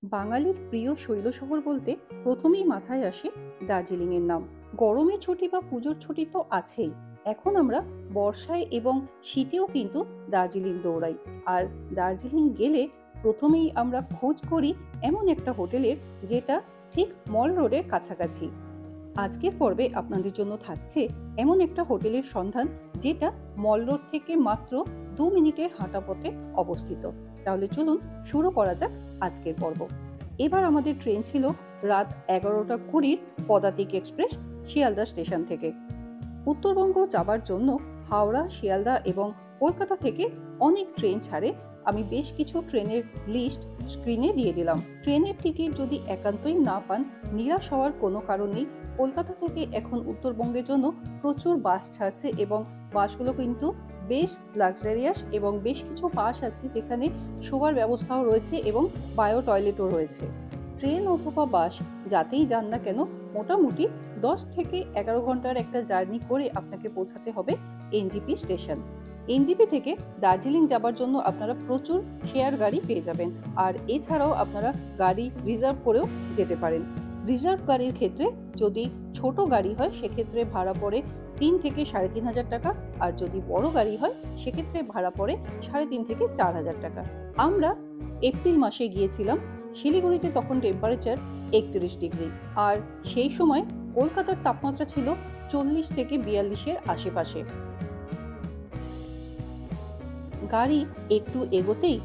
বাঙালির প্রিয় শৈল শহর বলতে প্রথমেই মাথায় আসে দার্জিলিং এর নাম। গরমের ছুটি বা পুজোর ছুটি তো আছেই, এখন আমরা বর্ষায় এবং শীতেও কিন্তু দার্জিলিং দৌড়াই। আর দার্জিলিং গেলে প্রথমেই আমরা খোঁজ করি এমন একটা হোটেলের, যেটা ঠিক মল রোডের কাছাকাছি। আজকের পর্বে আপনাদের জন্য থাকছে এমন একটা হোটেলের সন্ধান, যেটা মল রোড থেকে মাত্র 2 মিনিটের হাঁটা পথে অবস্থিত। তাহলে চলুন শুরু করা যাক আজকের পর্ব। এবার আমাদের ট্রেন ছিল রাত 11টা 20 পদাতিক এক্সপ্রেস, শিয়ালদা স্টেশন থেকে। উত্তরবঙ্গ যাবার জন্য হাওড়া, শিয়ালদা এবং কলকাতা থেকে অনেক ট্রেন ছাড়ে। আমি বেশ কিছু ট্রেনের লিস্ট স্ক্রিনে দিয়ে দিলাম। ট্রেনের টিকিট যদি একান্তই না পান, নিরাশ হওয়ার কোনো কারণ নেই। কলকাতা থেকে এখন উত্তরবঙ্গের জন্য প্রচুর বাস ছাড়ছে এবং বাসগুলো কিন্তু বেশ লাক্সারিয়াস, এবং বেশ কিছু বাস আছে যেখানে শোবার ব্যবস্থাও রয়েছে এবং বায়ো টয়লেটও রয়েছে। ট্রেন অথবা বাস যাতেই যান না কেন, মোটামুটি 10 থেকে 11 ঘন্টার একটা জার্নি করে আপনাকে পৌঁছাতে হবে এনজিপি স্টেশন। এনজিপি থেকে দার্জিলিং যাবার জন্য আপনারা প্রচুর শেয়ার গাড়ি পেয়ে যাবেন, আর এছাড়াও আপনারা গাড়ি রিজার্ভ করেও যেতে পারেন। রিজার্ভ গাড়ির ক্ষেত্রে যদি ছোট গাড়ি হয় সেক্ষেত্রে ভাড়া পড়ে 3 থেকে 3,500 টাকা, আর যদি বড় গাড়ি হয় সেক্ষেত্রে ভাড়া পড়ে 3,500 থেকে 4,000 টাকা। আমরা এপ্রিল মাসে গিয়েছিলাম। শিলিগুড়িতে তখন টেম্পারেচার 31 ডিগ্রি, আর সেই সময় কলকাতার তাপমাত্রা ছিল 40 থেকে 42-এর আশেপাশে। গাড়ি একটু এগোতেই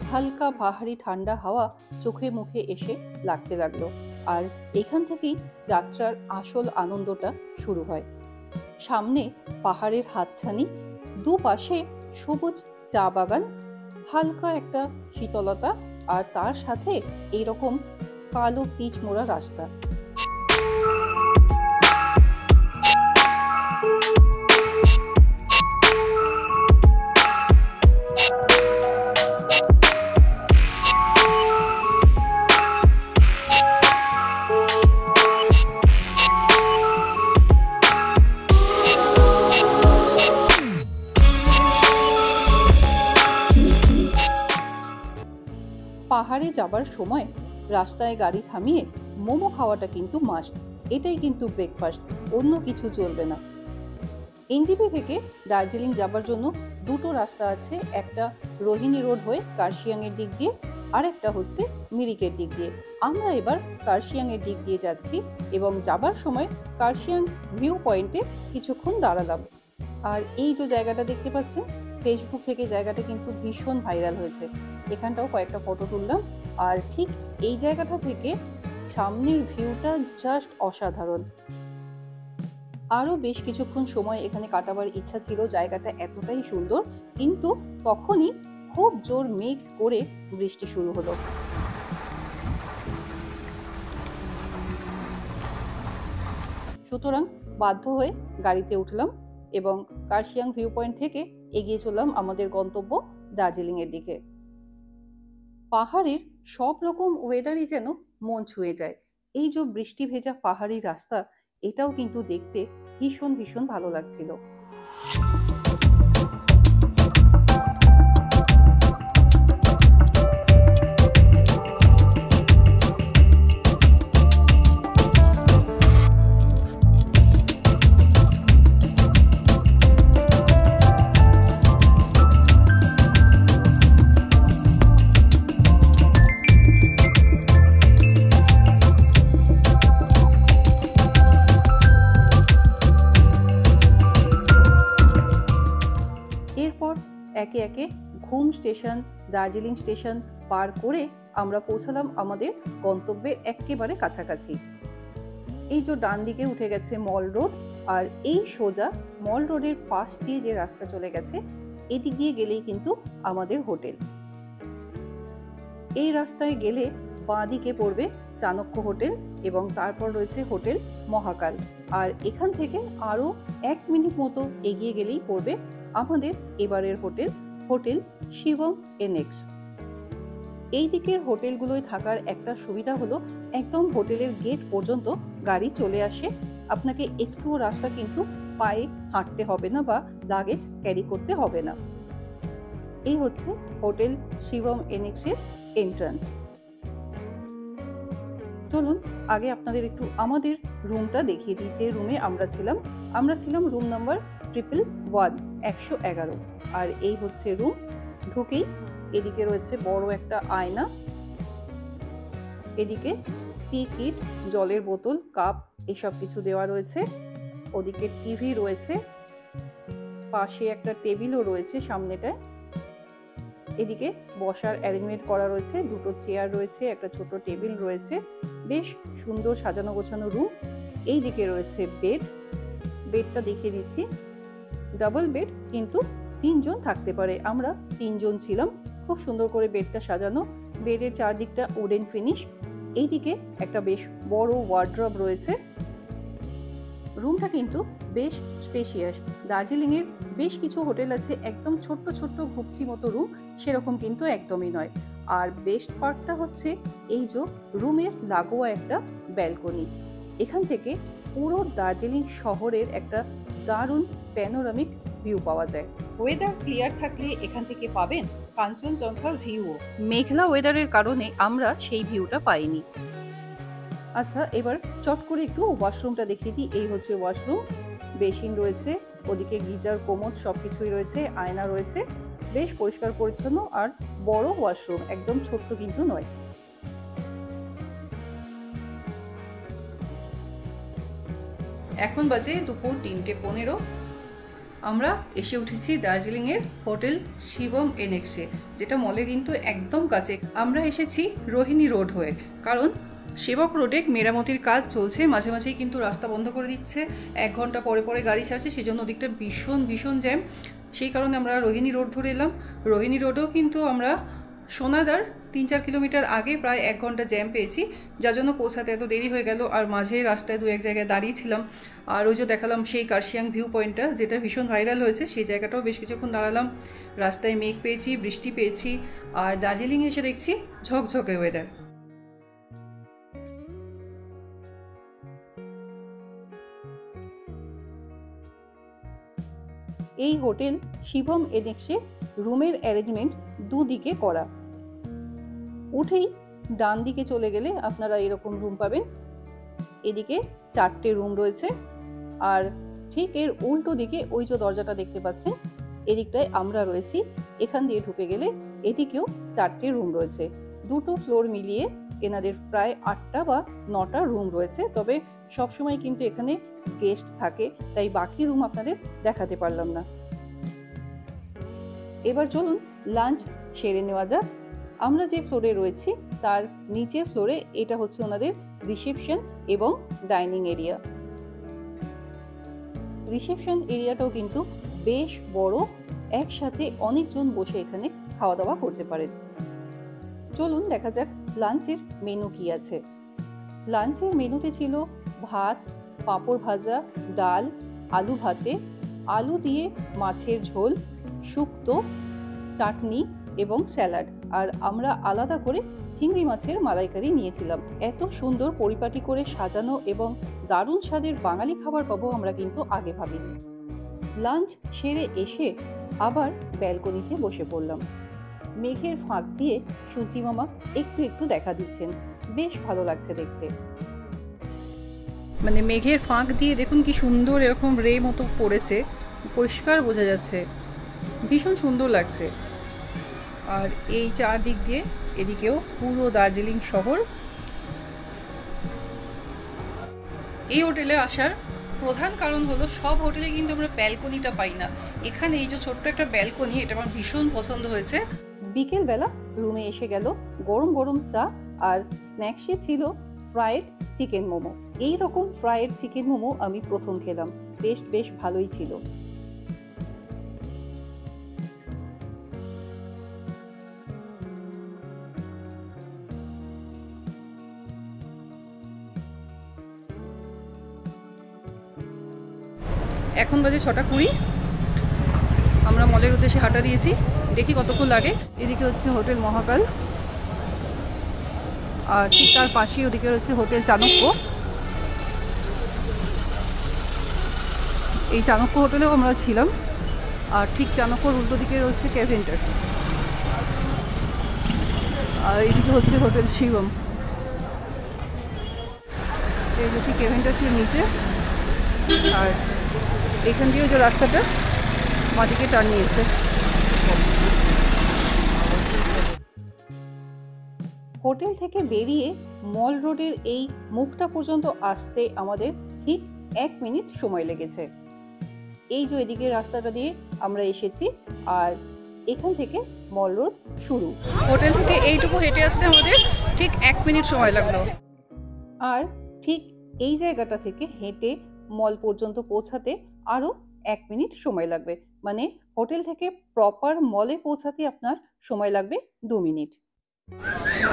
হালকা পাহাড়ি ঠান্ডা হাওয়া চোখে মুখে এসে লাগতে লাগলো, আর এখান থেকেই যাত্রার আসল আনন্দটা শুরু হয়। সামনে পাহাড়ের হাতছানি, দুপাশে সবুজ চা বাগান, হালকা একটা শীতলতা, আর তার সাথে এইরকম কালো পিচ মোড়া রাস্তা। পাহাড়ে যাবার সময় রাস্তায় গাড়ি থামিয়ে মোমো খাওয়াটা কিন্তু মাস্ট। এটাই কিন্তু ব্রেকফাস্ট, অন্য কিছু চলবে না। এনজিপি থেকে দার্জিলিং যাবার জন্য দুটো রাস্তা আছে, একটা রোহিণী রোড হয়ে কার্শিয়াং এর দিক দিয়ে, আর একটা হচ্ছে মিরিকের দিক দিয়ে। আমরা এবার কার্শিয়াং এর দিক দিয়ে যাচ্ছি এবং যাবার সময় কার্শিয়াং ভিউ পয়েন্টে কিছুক্ষণ দাঁড়ালাম। আর এই যে জায়গাটা দেখতে পাচ্ছেন, ফেসবুক থেকে জায়গাটা কিন্তু ভীষণ ভাইরাল হয়েছে। এখানটাও কয়েকটা ফটো তুললাম, আর ঠিক এই জায়গাটা থেকে সামনের ভিউটা জাস্ট অসাধারণ। আরও বেশ কিছুক্ষণ সময় এখানে কাটাবার ইচ্ছা ছিল, জায়গাটা এতটাই সুন্দর, কিন্তু তখনই খুব জোর মেঘ করে বৃষ্টি শুরু হলো। সুতরাং বাধ্য হয়ে গাড়িতে উঠলাম এবং কার্শিয়াং ভিউ পয়েন্ট থেকে এগিয়ে চললাম আমাদের গন্তব্য দার্জিলিং এর দিকে। পাহাড়ের সব রকম ওয়েদারই যেন মন ছুঁয়ে যায়। এই যে বৃষ্টি ভেজা পাহাড়ি রাস্তা, এটাও কিন্তু দেখতে ভীষণ ভীষণ ভালো লাগছিল। এরপর একে একে ঘুম স্টেশন, দার্জিলিং স্টেশন পার করে আমরা পৌঁছালাম আমাদের গন্তব্যের একেবারে কাছাকাছি। এই যে ডান দিকে উঠে গেছে মল রোড, আর এই সোজা মল রোডের পাশ দিয়ে যে রাস্তা চলে গেছে, এদিক দিয়ে গেলেই কিন্তু আমাদের হোটেল। এই রাস্তায় গেলে বাঁ দিকে পড়বে চাণক্য হোটেল এবং তারপর রয়েছে হোটেল মহাকাল, আর এখান থেকে আরও 1 মিনিট মতো এগিয়ে গেলেই পড়বে আমাদের এবারের হোটেল, হোটেল শিবম এনএক্স। এই দিকের হোটেলগুলোয় থাকার একটা সুবিধা হলো একদম হোটেলের গেট পর্যন্ত গাড়ি চলে আসে, আপনাকে একটুও রাস্তা কিন্তু পায়ে হাঁটতে হবে না বা লাগেজ ক্যারি করতে হবে না। এই হচ্ছে হোটেল শিবম এনএক্স এর এন্ট্রান্স। চলুন আগে আপনাদের একটু আমাদের রুমটা দেখিয়ে দিই, যে রুমে আমরা ছিলাম রুম নাম্বার 111 আর এই হচ্ছে রুম। ঢুকেই এদিকে রয়েছে বড় একটা আয়না, এদিকে টি কিট, জলের বোতল, কাপ এসব কিছু দেওয়া রয়েছে। ওদিকে টিভি রয়েছে, পাশে একটা টেবিলও রয়েছে সামনেটায়। এদিকে বসার অ্যারেঞ্জমেন্ট করা রয়েছে, দুটো চেয়ার রয়েছে, একটা ছোট টেবিল রয়েছে। বেশ সুন্দর সাজানো গোছানো রুম। এই দিকে রয়েছে বেড, বেডটা দেখিয়ে দিচ্ছি। ডাবল বেড, কিন্তু 3 জন থাকতে পারে, আমরা 3 জন ছিলাম। খুব সুন্দর করে বেডটা সাজানো, বেডের চারদিকটা উডেন ফিনিশ। এইদিকে একটা বেশ বড় ওয়ার্ড্রব রয়েছে। রুমটা কিন্তু বেশ স্পেশিয়াস। দার্জিলিংয়ের বেশ কিছু হোটেল আছে একদম ছোট্ট ছোট্ট ঘুপচি মতো রুম, সেরকম কিন্তু একদমই নয়। আর বেস্ট পার্টটা হচ্ছে এই যে রুমের লাগোয়া একটা ব্যালকনি, এখান থেকে পুরো দার্জিলিং শহরের একটা দারুণ প্যানোরামিক ভিউ পাওয়া যায়। ওয়েদার ক্লিয়ার থাকলে এখান থেকে পাবেন কাঞ্চনজঙ্ঘার ভিউও। মেঘলা ওয়েদারের কারণে আমরা সেই ভিউটা পাইনি। আচ্ছা, এবার চট করে একটু ওয়াশরুমটা দেখিয়ে দিই। এই হচ্ছে ওয়াশরুম, বেসিন রয়েছে, ওদিকে গিজার, কোমোড সবকিছুই রয়েছে, আয়না রয়েছে। বেশ পরিষ্কার পরিচ্ছন্ন আর বড় ওয়াশরুম, একদম ছোট্ট কিন্তু নয়। এখন বাজে দুপুর 3:15। আমরা এসে উঠেছি দার্জিলিংয়ের হোটেল শিবম এনেক্সে, যেটা মলে কিন্তু একদম কাছে। আমরা এসেছি রোহিণী রোড হয়ে, কারণ সেবক রোডে মেরামতির কাজ চলছে, মাঝে মাঝেই কিন্তু রাস্তা বন্ধ করে দিচ্ছে, 1 ঘন্টা পরে পরে গাড়ি ছাড়ছে, সেই জন্য ওদিকটা ভীষণ জ্যাম। সেই কারণে আমরা রোহিণী রোড ধরে এলাম। রোহিণী রোডেও কিন্তু আমরা সোনাদার 3-4 কিলোমিটার আগে প্রায় 1 ঘন্টা জ্যাম পেয়েছি, যার জন্য পৌঁছাতে এত দেরি হয়ে গেল। আর মাঝে রাস্তায় 2-1 জায়গায় দাঁড়িয়েছিলাম। আর ওই যে দেখালাম সেই কার্শিয়াং ভিউ পয়েন্টটা, যেটা ভীষণ ভাইরাল হয়েছে, সেই জায়গাটাও বেশ কিছুক্ষণ দাঁড়ালাম। রাস্তায় মেঘ পেয়েছি, বৃষ্টি পেয়েছি, আর দার্জিলিংয়ে এসে দেখছি ঝকঝকে ওয়েদার। এই হোটেল শিবম এনেক্সে রুমের অ্যারেঞ্জমেন্ট দুদিকে করা। উঠেই ডান দিকে চলে গেলে আপনারা এরকম রুম পাবেন। এদিকে 4টে রুম রয়েছে, আর ঠিক এর উল্টো দিকে ওই যে দরজাটা দেখতে পাচ্ছেন, এদিকটায় আমরা রয়েছি। এখান দিয়ে ঢুকে গেলে এদিকেও 4টে রুম রয়েছে। 2টো ফ্লোর মিলিয়ে এনাদের প্রায় 8টা বা 9টা রুম রয়েছে। তবে সবসময় কিন্তু এখানে গেস্ট থাকে, তাই বাকি রুম আপনাদের দেখাতে পারলাম না। এবার চলুন লাঞ্চ সেরে নেওয়া যাক। আমরা যে ফ্লোরে রয়েছি তার নিচের ফ্লোরে এটা হচ্ছে ওনাদের রিসেপশন এবং ডাইনিং এরিয়া। রিসেপশন এরিয়াটাও কিন্তু বেশ বড়, একসাথে অনেকজন বসে এখানে খাওয়া দাওয়া করতে পারেন। চলুন দেখা যাক লাঞ্চের মেনু কি আছে। লাঞ্চের মেনুতে ছিল ভাত, পাঁপড় ভাজা, ডাল, আলু ভাতে, আলু দিয়ে মাছের ঝোল, শুক্তো, চাটনি এবং স্যালাড। আর আমরা আলাদা করে চিংড়ি মাছের মালাইকারি নিয়েছিলাম। এত সুন্দর পরিপাটি করে সাজানো এবং দারুণ স্বাদের বাঙালি খাবার পাবো আমরা কিন্তু আগে ভাবিনি। লাঞ্চ সেরে এসে আবার ব্যালকনিতে বসে পড়লাম। মেঘের ফাঁক দিয়ে সূর্যি মামা একটু দেখা দিচ্ছেন, বেশ ভালো লাগছে দেখতে। মানে মেঘের ফাঁক দিয়ে দেখুন কি সুন্দর এরকম রে মতো পড়েছে, পরিষ্কার বোঝা যাচ্ছে, ভীষণ সুন্দর লাগছে। আর এই চারদিক দিয়ে এদিকেও পুরো দার্জিলিং শহর। এই হোটেলে আসার প্রধান কারণ হলো সব হোটেলে কিন্তু আমরা ব্যালকনিটা পাই না, এখানে এই যে ছোট্ট একটা ব্যালকনি, এটা আমার ভীষণ পছন্দ হয়েছে। বিকেলবেলা রুমে এসে গেল গরম গরম চা, আর স্ন্যাক্সে ছিল ফ্রায়েড চিকেন মোমো। এই রকম ফ্রায়েড চিকেন মোমো আমি প্রথম খেলাম, টেস্ট বেশ ভালোই ছিল। এখন বাজে 6:20। আমরা মলের উদ্দেশ্যে হাঁটা দিয়েছি, দেখি কতক্ষণ লাগে। এদিকে হচ্ছে হোটেল মহাকাল, আর ঠিক তার পাশেই ওদিকে হচ্ছে হোটেল চাণক্য। এই চাণক্য হোটেলেও আমরা ছিলাম, আর ঠিক চাণক্যর উল্টো দিকে রয়েছে ক্যাভেন্টার্স, আর এইদিকে হচ্ছে হোটেল শিবম। এই যে ঠিক এভেন্টাসের নিচে, আর এখান দিয়েও যে রাস্তাটা মাটিকে টান নিয়েছে। হোটেল থেকে বেরিয়ে মল রোডের এই মুখটা পর্যন্ত আসতে আমাদের ঠিক 1 মিনিট সময় লেগেছে। এই যে এদিকে রাস্তাটা দিয়ে আমরা এসেছি, আর এখান থেকে মল রোড শুরু। হোটেল থেকে এইটুকু হেঁটে আসতে আমাদের ঠিক 1 মিনিট সময় লাগলো। আর ঠিক এই জায়গাটা থেকে হেঁটে মল পর্যন্ত পৌঁছাতে আরও 1 মিনিট সময় লাগবে। মানে হোটেল থেকে প্রপার মলে পৌঁছাতে আপনার সময় লাগবে 2 মিনিট।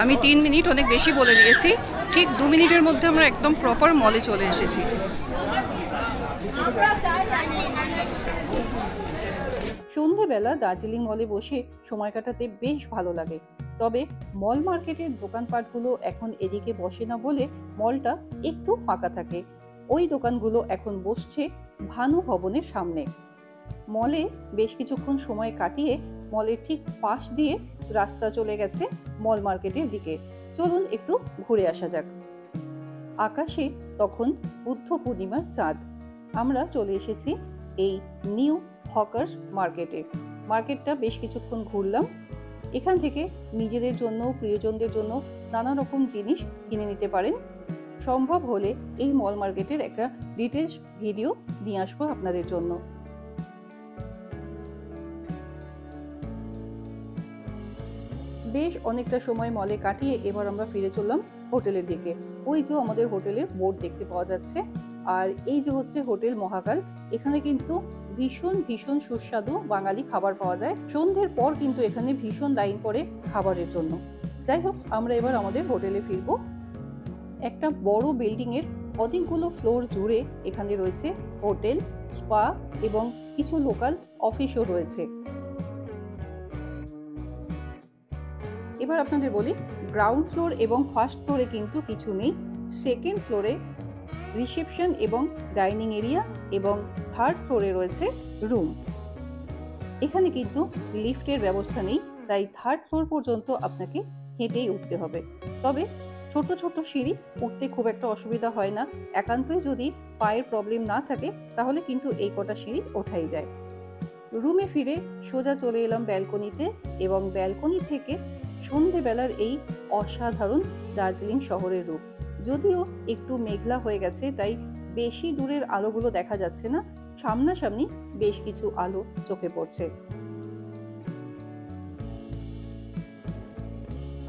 আমি 3 মিনিট অনেক বেশি বলে দিয়েছি। ঠিক 2 মিনিটের মধ্যে আমরা একদম প্রপার মলে চলে এসেছি। সন্ধেবেলা দার্জিলিং মলে বসে সময় কাটাতে বেশ ভালো লাগে। তবে মল মার্কেটের দোকানপাটগুলো এখন এদিকে বসে না বলে মলটা একটু ফাঁকা থাকে। ওই দোকানগুলো এখন বসছে ভানু ভবনের সামনে। মলে বেশ কিছুক্ষণ সময় কাটিয়ে মলের ঠিক পাশ দিয়ে রাস্তা চলে গেছে মল মার্কেটের দিকে। চলুন একটু ঘুরে আসা যাক। আকাশে তখন বুদ্ধ পূর্ণিমার চাঁদ। আমরা চলে এসেছি এই নিউ হকার্স মার্কেটে। মার্কেটটা বেশ কিছুক্ষণ ঘুরলাম। এখান থেকে নিজেদের জন্য, প্রিয়জনদের জন্য নানা রকম জিনিস কিনে নিতে পারেন। সম্ভব হলে এই মল মার্কেটের একটা ডিটেলস ভিডিও নিয়ে আসবো আপনাদের জন্য। বেশ অনেকটা সময় মলে কাটিয়ে এবার আমরা ফিরে চললাম হোটেলের দিকে। ওই যে আমাদের হোটেলের বোর্ড দেখতে পাওয়া যাচ্ছে, আর এই যে হচ্ছে হোটেল মহাকাল। এখানে কিন্তু ভীষণ ভীষণ সুস্বাদু বাঙালি খাবার পাওয়া যায়। সন্ধ্যের পর কিন্তু এখানে ভীষণ লাইন পড়ে খাবারের জন্য। যাই হোক, আমরা এবার আমাদের হোটেলে ফিরবো। একটা বড় বিল্ডিং এর অনেকগুলো ফ্লোর জুড়ে এখানে রয়েছে হোটেল, স্পা এবং কিছু লোকাল অফিসও রয়েছে। এবার আপনাদের বলি, গ্রাউন্ড ফ্লোর এবং ফার্স্ট ফ্লোরে কিন্তু কিছু নেই। সেকেন্ড ফ্লোরে রিসেপশন এবং ডাইনিং এরিয়া এবং থার্ড ফ্লোরে রয়েছে রুম। এখানে কিন্তু লিফটের ব্যবস্থা নেই, তাই থার্ড ফ্লোর পর্যন্ত আপনাকে হেঁটেই উঠতে হবে। তবে ছোট ছোট সিঁড়ি, উঠতে খুব একটা অসুবিধা হয় না। একান্তই যদি পায়ের প্রবলেম না থাকে তাহলে কিন্তু এই কটা সিঁড়ি ওঠাই যায়। রুমে ফিরে সোজা চলে এলাম ব্যালকনিতে, এবং ব্যালকনি থেকে সন্ধেবেলার এই অসাধারণ দার্জিলিং শহরের রূপ। যদিও একটু মেঘলা হয়ে গেছে, তাই বেশি দূরের আলোগুলো দেখা যাচ্ছে না। সামনাসামনি বেশ কিছু আলো চোখে পড়ছে।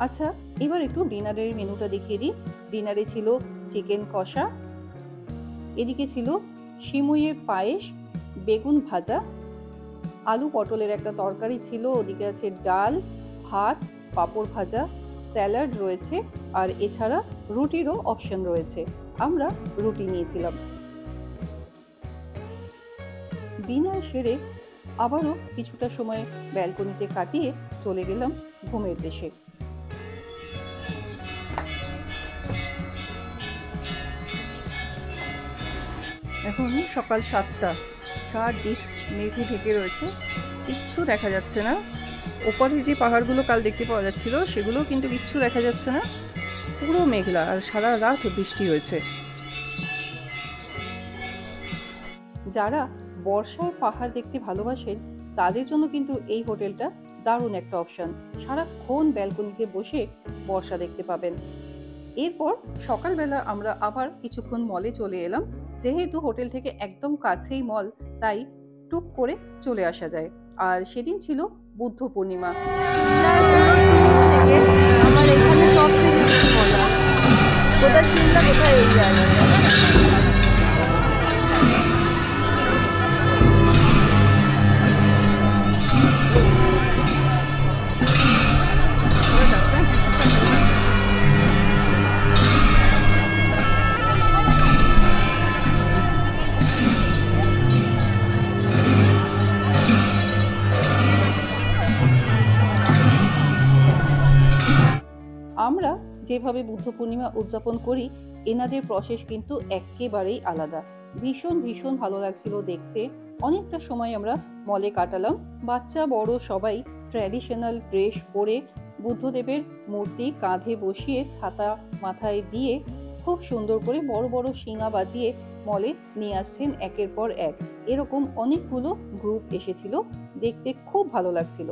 আচ্ছা, এবার একটু ডিনারের মেনুটা দেখিয়ে দিই। ডিনারে ছিল চিকেন কষা, এদিকে ছিল সিমুইয়ের পায়েস, বেগুন ভাজা, আলু পটলের একটা তরকারি ছিল, ওদিকে আছে ডাল, ভাত, পাঁপড় ভাজা, স্যালাড রয়েছে, আর এছাড়া রুটিরও অপশন রয়েছে। আমরা রুটি নিয়েছিলাম। ডিনার সেরে আবারও কিছুটা সময় ব্যালকনিতে কাটিয়ে চলে গেলাম ঘুমের দেশে। এখন সকাল 7টা। চারদিক মেঘে ঢেকে রয়েছে, কিচ্ছু দেখা যাচ্ছে না। ওপরে যে পাহাড়গুলো কাল দেখতে পাওয়া যাচ্ছিল সেগুলো কিন্তু কিচ্ছু দেখা যাচ্ছে না, পুরো মেঘলা, আর সারা রাত বৃষ্টি হয়েছে। যারা বর্ষায় পাহাড় দেখতে ভালোবাসেন তাদের জন্য কিন্তু এই হোটেলটা দারুণ একটা অপশন। সারাক্ষণ ব্যালকনিতে বসে বর্ষা দেখতে পাবেন। এরপর সকালবেলা আমরা আবার কিছুক্ষণ মলে চলে এলাম। যেহেতু হোটেল থেকে একদম কাছেই মল, তাই টুক করে চলে আসা যায়। আর সেদিন ছিল বুদ্ধ পূর্ণিমা। আমার এখানে সব থেকে বেশি মজা, কোথায় শিমলা, কোথায় এই জায়গায়। আমরা যেভাবে বুদ্ধ পূর্ণিমা উদযাপন করি, এনাদের প্রসেস কিন্তু একেবারেই আলাদা। ভীষণ ভীষণ ভালো লাগছিল দেখতে। অনেকটা সময় আমরা মলে কাটালাম। বাচ্চা বড় সবাই ট্র্যাডিশনাল ড্রেস পরে বুদ্ধদেবের মূর্তি কাঁধে বসিয়ে ছাতা মাথায় দিয়ে খুব সুন্দর করে বড় বড় শিঙা বাজিয়ে মলে নিয়ে আসছেন একের পর এক। এরকম অনেকগুলো গ্রুপ এসেছিল, দেখতে খুব ভালো লাগছিল।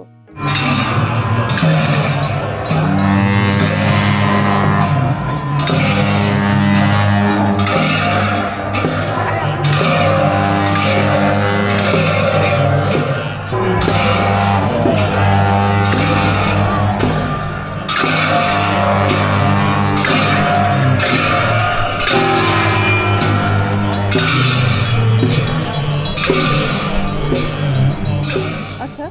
আচ্ছা,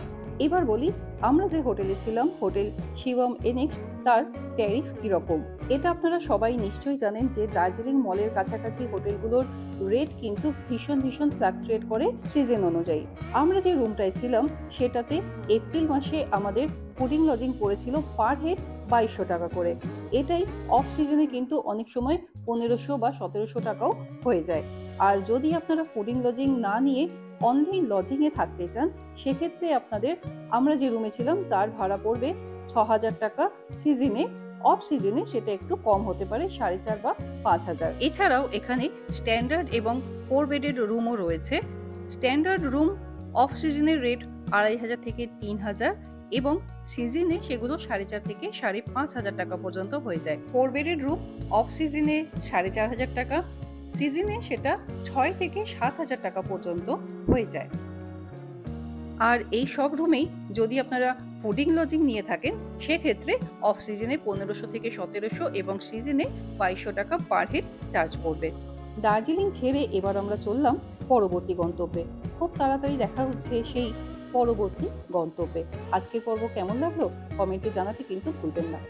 এবার বলি আমরা যে হোটেলে ছিলাম, হোটেল শিবম এনএক্স, তার ট্যারিফ কিরকম। এটা আপনারা সবাই নিশ্চয়ই জানেন যে দার্জিলিং মলের কাছাকাছি হোটেলগুলোর রেট কিন্তু ভীষণ ভীষণ ফ্ল্যাকচুয়েট করে সিজন অনুযায়ী। আমরা যে রুমটায় ছিলাম সেটাতে এপ্রিল মাসে আমাদের ফুডিং লজিং পড়েছিল পার হেড 2200 টাকা করে। এটাই অফ সিজনে কিন্তু অনেক সময় 1500 বা 1700 টাকাও হয়ে যায়। আর যদি আপনারা ফুডিং লজিং না নিয়ে অনলি লজিংয়ে থাকতে চান, সেক্ষেত্রে আপনাদের আমরা যে রুমে ছিলাম তার ভাড়া পড়বে 6000 টাকা সিজনে। অফ সিজনে সেটা একটু কম হতে পারে, 4,500 বা 5000। এছাড়াও এখানে স্ট্যান্ডার্ড এবং 4 বেডের রুমও রয়েছে। স্ট্যান্ডার্ড রুম অফ সিজনের রেট 2500 থেকে 3000 এবং সিজনে সেগুলো 4,500 থেকে 5,500 টাকা পর্যন্ত হয়ে যায়। 4 বেডের রুম অফ সিজনে 4,500 টাকা, সিজনে সেটা 6 থেকে 7,000 টাকা পর্যন্ত হয়ে যায়। আর এই সব রুমেই যদি আপনারা ফুডিং লজিং নিয়ে থাকেন, সেক্ষেত্রে অফ সিজনে 1500 থেকে 1700 এবং সিজনে 2200 টাকা পার হেড চার্জ পড়বে। দার্জিলিং ছেড়ে এবার আমরা চললাম পরবর্তী গন্তব্যে। খুব তাড়াতাড়ি দেখা হচ্ছে সেই পরবর্তী গন্তব্যে। আজকের পর্ব কেমন লাগলো কমেন্টে জানাতে কিন্তু ভুলবেন না।